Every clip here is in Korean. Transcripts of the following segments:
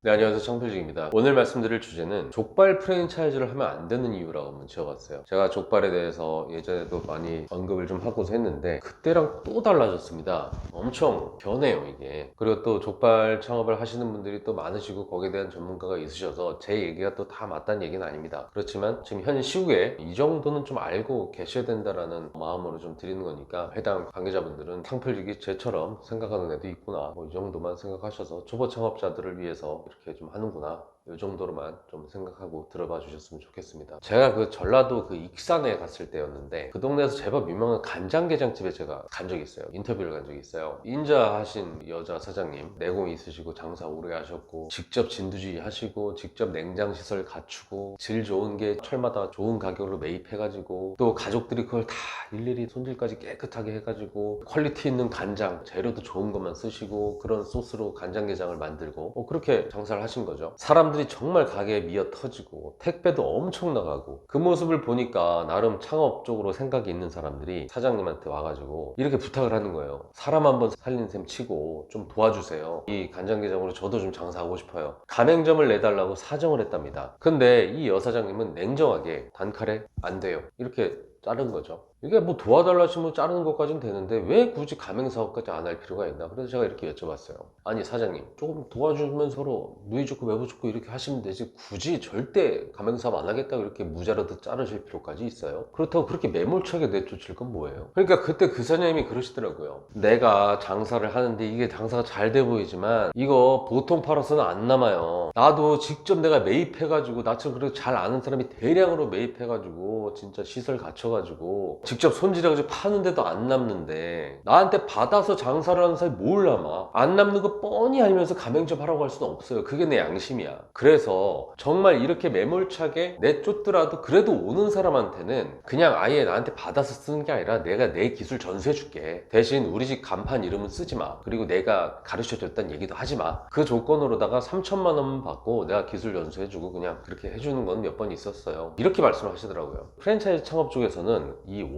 네, 안녕하세요. 창필직입니다. 오늘 말씀드릴 주제는 족발 프랜차이즈를 하면 안 되는 이유라고 한번 지어봤어요. 제가 족발에 대해서 예전에도 많이 언급을 좀 하고서 했는데 그때랑 또 달라졌습니다. 엄청 변해요, 이게. 그리고 또 족발 창업을 하시는 분들이 또 많으시고 거기에 대한 전문가가 있으셔서 제 얘기가 또 다 맞다는 얘기는 아닙니다. 그렇지만 지금 현 시국에 이 정도는 좀 알고 계셔야 된다라는 마음으로 좀 드리는 거니까 해당 관계자분들은 창필직이 쟤처럼 생각하는 애도 있구나, 뭐 이 정도만 생각하셔서 초보 창업자들을 위해서 이렇게 좀 하는구나, 이 정도로만 좀 생각하고 들어봐 주셨으면 좋겠습니다. 제가 그 전라도 그 익산에 갔을 때였는데 그 동네에서 제법 유명한 간장게장집에 제가 간 적이 있어요. 인터뷰를 간 적이 있어요. 인자하신 여자 사장님, 내공 있으시고 장사 오래 하셨고 직접 진두지 하시고 직접 냉장시설 갖추고 질 좋은 게 철마다 좋은 가격으로 매입해가지고 또 가족들이 그걸 다 일일이 손질까지 깨끗하게 해가지고 퀄리티 있는 간장, 재료도 좋은 것만 쓰시고 그런 소스로 간장게장을 만들고 그렇게 장사를 하신 거죠. 사람들이 정말 가게에 미어 터지고 택배도 엄청 나가고 그 모습을 보니까 나름 창업 쪽으로 생각이 있는 사람들이 사장님한테 와가지고 이렇게 부탁을 하는 거예요. 사람 한번 살린 셈 치고 좀 도와주세요. 이 간장게장으로 저도 좀 장사하고 싶어요. 가맹점을 내달라고 사정을 했답니다. 근데 이 여사장님은 냉정하게 단칼에 안 돼요, 이렇게 자른 거죠. 이게 뭐 도와달라 하시면 자르는 것까지는 되는데 왜 굳이 가맹사업까지 안 할 필요가 있나? 그래서 제가 이렇게 여쭤봤어요. 아니 사장님, 조금 도와주면 서로 누이 좋고 매부 좋고 이렇게 하시면 되지 굳이 절대 가맹사업 안 하겠다고 이렇게 무자르듯 자르실 필요까지 있어요? 그렇다고 그렇게 매몰차게 내쫓을 건 뭐예요? 그러니까 그때 그 사장님이 그러시더라고요. 내가 장사를 하는데 이게 장사가 잘 돼 보이지만 이거 보통 팔아서는 안 남아요. 나도 직접 내가 매입해가지고 나처럼 그렇게 잘 아는 사람이 대량으로 매입해가지고 진짜 시설 갖춰가지고 직접 손질해가지고 파는데도 안 남는데 나한테 받아서 장사를 하는 사람이 뭘 남아? 안 남는 거 뻔히 알면서 가맹점 하라고 할 수는 없어요. 그게 내 양심이야. 그래서 정말 이렇게 매몰차게 내쫓더라도 그래도 오는 사람한테는 그냥 아예 나한테 받아서 쓰는 게 아니라 내가 내 기술 전수해 줄게. 대신 우리 집 간판 이름은 쓰지 마. 그리고 내가 가르쳐 줬다는 얘기도 하지 마. 그 조건으로다가 3천만 원만 받고 내가 기술 전수해 주고 그냥 그렇게 해주는 건 몇 번 있었어요. 이렇게 말씀을 하시더라고요. 프랜차이즈 창업 쪽에서는 이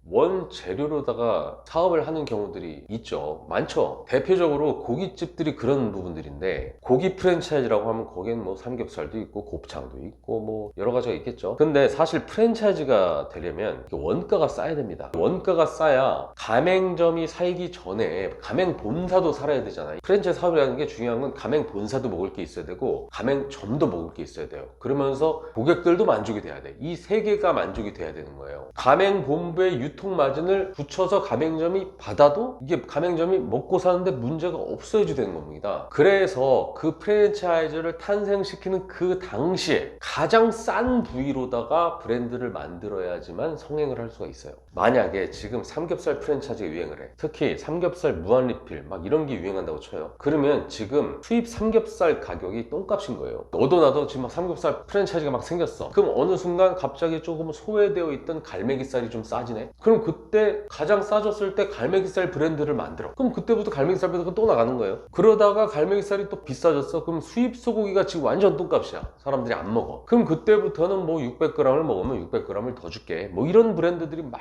원재료로다가 사업을 하는 경우들이 있죠. 많죠. 대표적으로 고깃집들이 그런 부분들인데, 고기 프랜차이즈라고 하면 거기엔 뭐 삼겹살도 있고 곱창도 있고 뭐 여러 가지가 있겠죠. 근데 사실 프랜차이즈가 되려면 원가가 싸야 됩니다. 원가가 싸야 가맹점이 살기 전에 가맹 본사도 살아야 되잖아요. 프랜차이즈 사업이라는 게 중요한 건 가맹 본사도 먹을 게 있어야 되고 가맹점도 먹을 게 있어야 돼요. 그러면서 고객들도 만족이 돼야 돼. 이 세 개가 만족이 돼야 되는 거예요. 가맹 본부의 유통 마진을 붙여서 가맹점이 받아도 이게 가맹점이 먹고 사는데 문제가 없어야지 되는 겁니다. 그래서 그 프랜차이즈를 탄생시키는 그 당시에 가장 싼 부위로다가 브랜드를 만들어야지만 성행을 할 수가 있어요. 만약에 지금 삼겹살 프랜차이즈가 유행을 해. 특히 삼겹살 무한리필 막 이런 게 유행한다고 쳐요. 그러면 지금 수입 삼겹살 가격이 똥값인 거예요. 너도 나도 지금 막 삼겹살 프랜차이즈가 막 생겼어. 그럼 어느 순간 갑자기 조금 소외되어 있던 갈매기살이 좀 싸지네? 그럼 그때 가장 싸졌을 때 갈매기살 브랜드를 만들어. 그럼 그때부터 갈매기살 브랜드가 또 나가는 거예요. 그러다가 갈매기살이 또 비싸졌어. 그럼 수입 소고기가 지금 완전 똥값이야. 사람들이 안 먹어. 그럼 그때부터는 뭐 600g을 먹으면 600g을 더 줄게. 뭐 이런 브랜드들이 막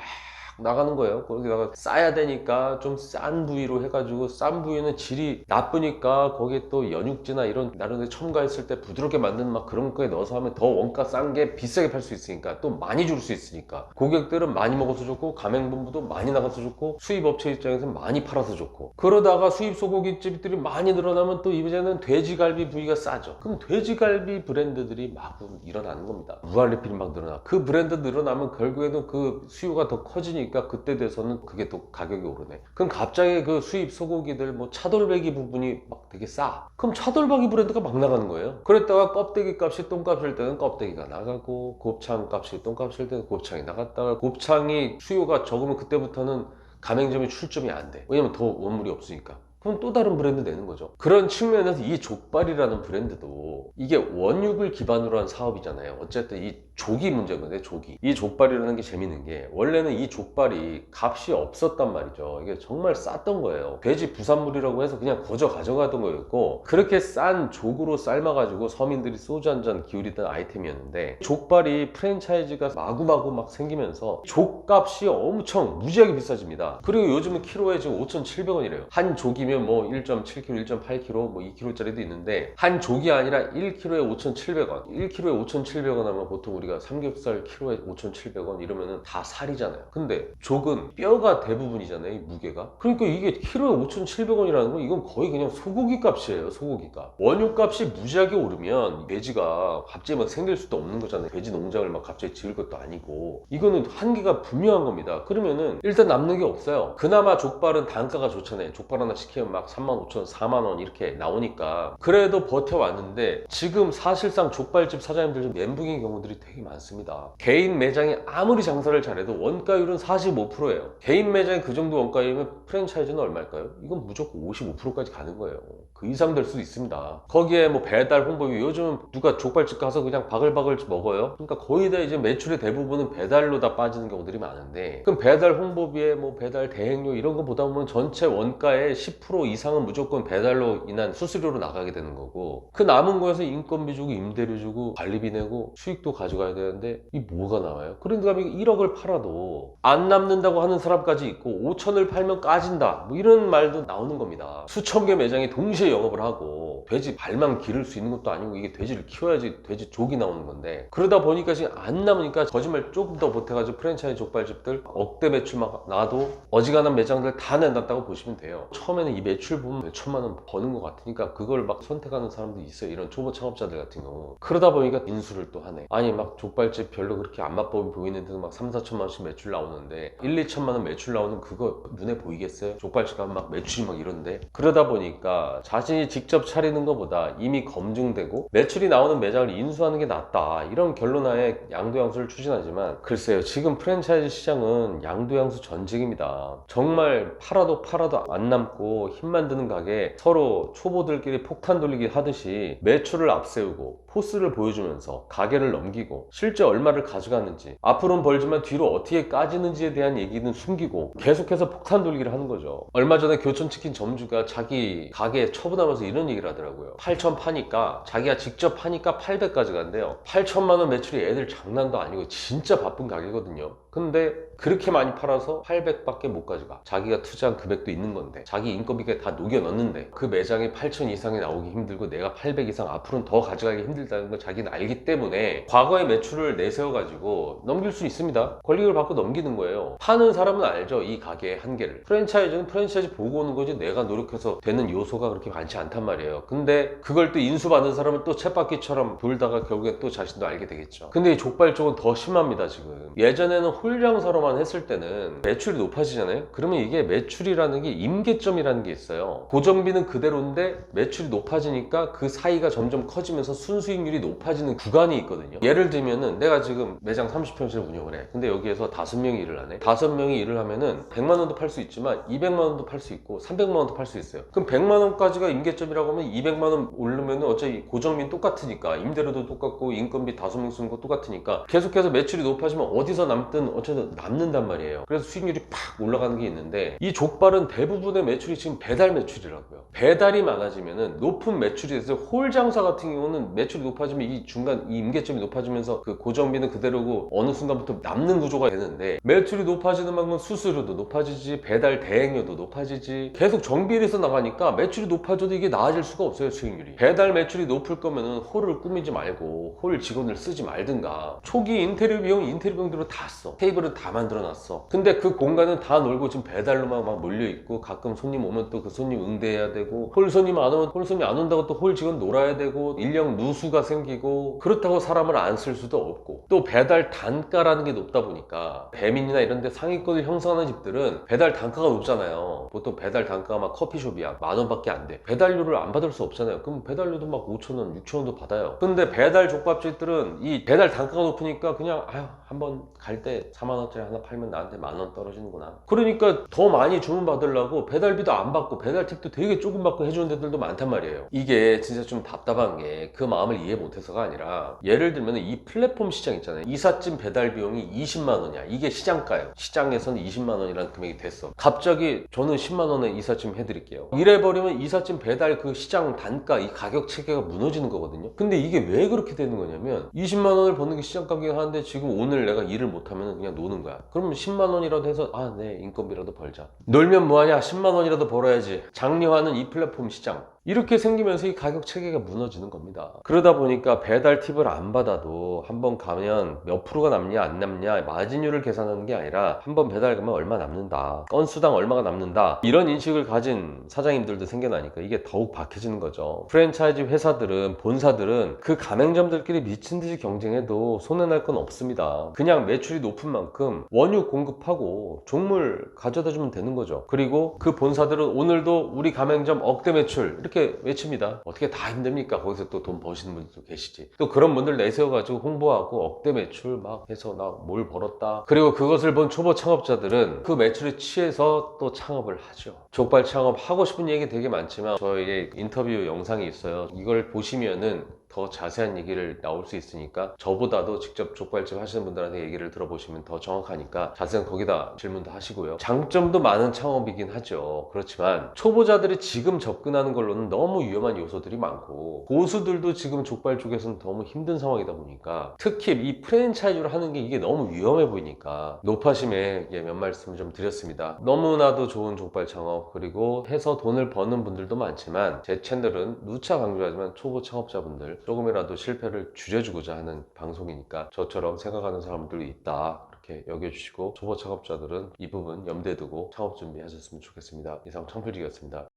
나가는 거예요. 거기다가 싸야 되니까 좀 싼 부위로 해가지고, 싼 부위는 질이 나쁘니까 거기에 또 연육지나 이런 나름대로 첨가했을 때 부드럽게 만든 막 그런 거에 넣어서 하면 더 원가 싼 게 비싸게 팔 수 있으니까, 또 많이 줄 수 있으니까 고객들은 많이 먹어서 좋고 가맹본부도 많이 나가서 좋고 수입업체 입장에서는 많이 팔아서 좋고, 그러다가 수입 소고기집들이 많이 늘어나면 또 이제는 돼지갈비 부위가 싸죠. 그럼 돼지갈비 브랜드들이 막 일어나는 겁니다. 무한리필이 막 늘어나. 그 브랜드 늘어나면 결국에는 그 수요가 더 커지니까 그때 돼서는 그게 또 가격이 오르네. 그럼 갑자기 그 수입 소고기들 뭐 차돌박이 부분이 막 되게 싸. 그럼 차돌박이 브랜드가 막 나가는 거예요. 그랬다가 껍데기 값이 똥값일 때는 껍데기가 나가고, 곱창 값이 똥값일 때는 곱창이 나갔다가, 곱창이 수요가 적으면 그때부터는 가맹점이 출점이 안 돼. 왜냐면 더 원물이 없으니까. 그럼 또 다른 브랜드 내는 거죠. 그런 측면에서 이 족발이라는 브랜드도 이게 원육을 기반으로 한 사업이잖아요. 어쨌든 이 조기 문제인 건데, 조기. 이 족발이라는 게 재밌는 게, 원래는 이 족발이 값이 없었단 말이죠. 이게 정말 쌌던 거예요. 돼지 부산물이라고 해서 그냥 거저 가져가던 거였고, 그렇게 싼 족으로 삶아가지고 서민들이 소주 한 잔 기울이던 아이템이었는데, 족발이 프랜차이즈가 마구마구 막 생기면서 족값이 엄청 무지하게 비싸집니다. 그리고 요즘은 키로에 지금 5,700원이래요. 한 족이면 아니면 뭐 1.7kg, 1.8kg, 뭐 2kg짜리도 있는데 한 족이 아니라 1kg에 5,700원. 1kg에 5,700원 하면 보통 우리가 삼겹살 키로에 5,700원 이러면은 다 살이잖아요. 근데 족은 뼈가 대부분이잖아요, 이 무게가. 그러니까 이게 키로에 5,700원이라는 건 이건 거의 그냥 소고기 값이에요, 소고기 값. 원유 값이 무지하게 오르면 돼지가 갑자기 막 생길 수도 없는 거잖아요. 돼지 농장을 막 갑자기 지을 것도 아니고. 이거는 한계가 분명한 겁니다. 그러면은 일단 남는 게 없어요. 그나마 족발은 단가가 좋잖아요. 족발 하나 시키면 막 35,000원, 4만원 이렇게 나오니까 그래도 버텨왔는데 지금 사실상 족발집 사장님들 좀 멘붕인 경우들이 되게 많습니다. 개인 매장이 아무리 장사를 잘해도 원가율은 45%예요. 개인 매장이 그 정도 원가율이면 프랜차이즈는 얼마일까요? 이건 무조건 55%까지 가는 거예요. 그 이상 될 수도 있습니다. 거기에 뭐 배달 홍보비, 요즘 누가 족발집 가서 그냥 바글바글 먹어요? 그러니까 거의 다 이제 매출의 대부분은 배달로 다 빠지는 경우들이 많은데, 그럼 배달 홍보비에 뭐 배달 대행료 이런 거 보다 보면 전체 원가의 10% 이상은 무조건 배달로 인한 수수료로 나가게 되는 거고, 그 남은 거에서 인건비 주고 임대료 주고 관리비 내고 수익도 가져가야 되는데 이 뭐가 나와요? 그러니까 1억을 팔아도 안 남는다고 하는 사람까지 있고 5천을 팔면 까진다 뭐 이런 말도 나오는 겁니다. 수천 개 매장이 동시에 영업을 하고 돼지 발만 기를 수 있는 것도 아니고 이게 돼지를 키워야지 돼지 족이 나오는 건데, 그러다 보니까 지금 안 남으니까 거짓말 조금 더 보태가지고 프랜차이즈 족발집들 억대 매출 막 나도 어지간한 매장들 다 낸다고 보시면 돼요. 처음에는 이 매출 보면 몇 천만 원 버는 것 같으니까 그걸 막 선택하는 사람도 있어요. 이런 초보 창업자들 같은 경우. 그러다 보니까 인수를 또 하네. 아니 막 족발집 별로 그렇게 안 맛보이 보이는데도 막 3, 4천만 원씩 매출 나오는데 1, 2천만 원 매출 나오는 그거 눈에 보이겠어요? 족발집 가면 막 매출이 막 이런데. 그러다 보니까 자신이 직접 차리는 것보다 이미 검증되고 매출이 나오는 매장을 인수하는 게 낫다, 이런 결론하에 양도양수를 추진하지만 글쎄요, 지금 프랜차이즈 시장은 양도양수 전쟁입니다. 정말 팔아도 안 남고 힘만 드는 가게 서로 초보들끼리 폭탄 돌리기 하듯이 매출을 앞세우고 포스를 보여주면서 가게를 넘기고 실제 얼마를 가져갔는지, 앞으로는 벌지만 뒤로 어떻게 까지는지에 대한 얘기는 숨기고 계속해서 폭탄 돌리기를 하는 거죠. 얼마 전에 교촌치킨 점주가 자기 가게에 처분하면서 이런 얘기를 하더라고요. 8천 파니까, 자기가 직접 파니까 800까지 간대요. 8천만 원 매출이 애들 장난도 아니고 진짜 바쁜 가게거든요. 근데 그렇게 많이 팔아서 800밖에 못 가져가. 자기가 투자한 금액도 있는 건데, 자기 인건비가 다 녹여 넣는데 그 매장에 8천 이상이 나오기 힘들고 내가 800 이상 앞으로는 더 가져가기 힘들다는 걸 자기는 알기 때문에 과거의 매출을 내세워 가지고 넘길 수 있습니다. 권리금을 받고 넘기는 거예요. 파는 사람은 알죠, 이 가게의 한계를. 프랜차이즈는 프랜차이즈 보고 오는 거지 내가 노력해서 되는 요소가 그렇게 많지 않단 말이에요. 근데 그걸 또 인수받는 사람은 또 쳇바퀴처럼 돌다가 결국에 또 자신도 알게 되겠죠. 근데 이 족발 쪽은 더 심합니다. 지금 예전에는 홀장사로만 했을 때는 매출이 높아지잖아요. 그러면 이게 매출이라는 게 임계점이라는 게 있어요. 고정비는 그대로인데 매출이 높아지니까 그 사이가 점점 커지면서 순수익률이 높아지는 구간이 있거든요. 예를 들면은 내가 지금 매장 30평씩 운영을 해. 근데 여기에서 5명이 일을 하네. 5명이 일을 하면은 100만 원도 팔 수 있지만 200만 원도 팔 수 있고 300만 원도 팔 수 있어요. 그럼 100만 원까지가 임계점이라고 하면 200만 원 오르면은 어차피 고정비는 똑같으니까, 임대료도 똑같고 인건비 5명 쓰는 거 똑같으니까 계속해서 매출이 높아지면 어디서 남든 어쨌든 남는단 말이에요. 그래서 수익률이 팍 올라가는 게 있는데, 이 족발은 대부분의 매출이 지금 배달 매출이라고요. 배달이 많아지면은 높은 매출이 돼서 홀 장사 같은 경우는 매출이 높아지면 이 중간 이 임계점이 높아지면서 그 고정비는 그대로고 어느 순간부터 남는 구조가 되는데, 매출이 높아지는 만큼 수수료도 높아지지, 배달 대행료도 높아지지, 계속 정비일에서 나가니까 매출이 높아져도 이게 나아질 수가 없어요. 수익률이. 배달 매출이 높을 거면은 홀을 꾸미지 말고 홀 직원을 쓰지 말든가. 초기 인테리어 비용 인테리어 비용대로 다 써. 테이블은 다 만들어놨어. 근데 그 공간은 다 놀고 지금 배달로만 막 몰려있고, 가끔 손님 오면 또 그 손님 응대해야 되고, 홀 손님 안 오면 홀 손님 안 온다고 또 홀 직원 놀아야 되고, 인력 누수가 생기고, 그렇다고 사람을 안 쓸 수도 없고, 또 배달 단가라는 게 높다 보니까 배민이나 이런 데 상위권을 형성하는 집들은 배달 단가가 높잖아요. 보통 배달 단가가 막 커피숍이야 10,000원밖에 안 돼. 배달료를 안 받을 수 없잖아요. 그럼 배달료도 막 5,000원, 6,000원도 받아요. 근데 배달 족밥집들은 이 배달 단가가 높으니까 그냥 한번 갈 때 4만원짜리 하나 팔면 나한테 10,000원 떨어지는구나. 그러니까 더 많이 주문 받으려고 배달비도 안 받고 배달 팁도 되게 조금 받고 해주는 데들도 많단 말이에요. 이게 진짜 좀 답답한 게, 그 마음을 정확을 이해 못해서가 아니라 예를 들면 이 플랫폼 시장 있잖아요. 이삿짐 배달 비용이 20만 원이야. 이게 시장가예요. 시장에서는 20만 원이라는 금액이 됐어. 갑자기 저는 10만 원에 이삿짐 해드릴게요. 이래버리면 이삿짐 배달 그 시장 단가 이 가격 체계가 무너지는 거거든요. 근데 이게 왜 그렇게 되는 거냐면 20만 원을 버는 게 시장 가격이 하는데 지금 오늘 내가 일을 못하면 그냥 노는 거야. 그러면 10만 원이라도 해서 네 인건비라도 벌자. 놀면 뭐하냐? 10만 원이라도 벌어야지. 장려하는 이 플랫폼 시장. 이렇게 생기면서 이 가격 체계가 무너지는 겁니다. 그러다 보니까 배달 팁을 안 받아도 한번 가면 몇 프로가 남냐 안 남냐 마진율을 계산하는 게 아니라 한번 배달 가면 얼마 남는다, 건수당 얼마가 남는다, 이런 인식을 가진 사장님들도 생겨나니까 이게 더욱 박해지는 거죠. 프랜차이즈 회사들은, 본사들은 그 가맹점들끼리 미친 듯이 경쟁해도 손해날 건 없습니다. 그냥 매출이 높은 만큼 원유 공급하고 종물 가져다 주면 되는 거죠. 그리고 그 본사들은 오늘도 우리 가맹점 억대 매출 이렇게 외칩니다. 어떻게 다 힘듭니까? 거기서 또 돈 버시는 분들도 계시지. 또 그런 분들 내세워가지고 홍보하고 억대 매출 막 해서 나 뭘 벌었다. 그리고 그것을 본 초보 창업자들은 그 매출에 취해서 또 창업을 하죠. 족발 창업 하고 싶은 얘기 되게 많지만 저에게 인터뷰 영상이 있어요. 이걸 보시면은 더 자세한 얘기를 나올 수 있으니까 저보다도 직접 족발집 하시는 분들한테 얘기를 들어보시면 더 정확하니까 자세한 거기다 질문도 하시고요. 장점도 많은 창업이긴 하죠. 그렇지만 초보자들이 지금 접근하는 걸로는 너무 위험한 요소들이 많고 고수들도 지금 족발 쪽에서는 너무 힘든 상황이다 보니까 특히 이 프랜차이즈로 하는 게 이게 너무 위험해 보이니까 노파심에 몇 말씀을 좀 드렸습니다. 너무나도 좋은 족발 창업 그리고 해서 돈을 버는 분들도 많지만 제 채널은 누차 강조하지만 초보 창업자분들 조금이라도 실패를 줄여주고자 하는 방송이니까 저처럼 생각하는 사람들이 있다 이렇게 여겨주시고 초보 창업자들은 이 부분 염두에 두고 창업 준비하셨으면 좋겠습니다. 이상 청필직이었습니다.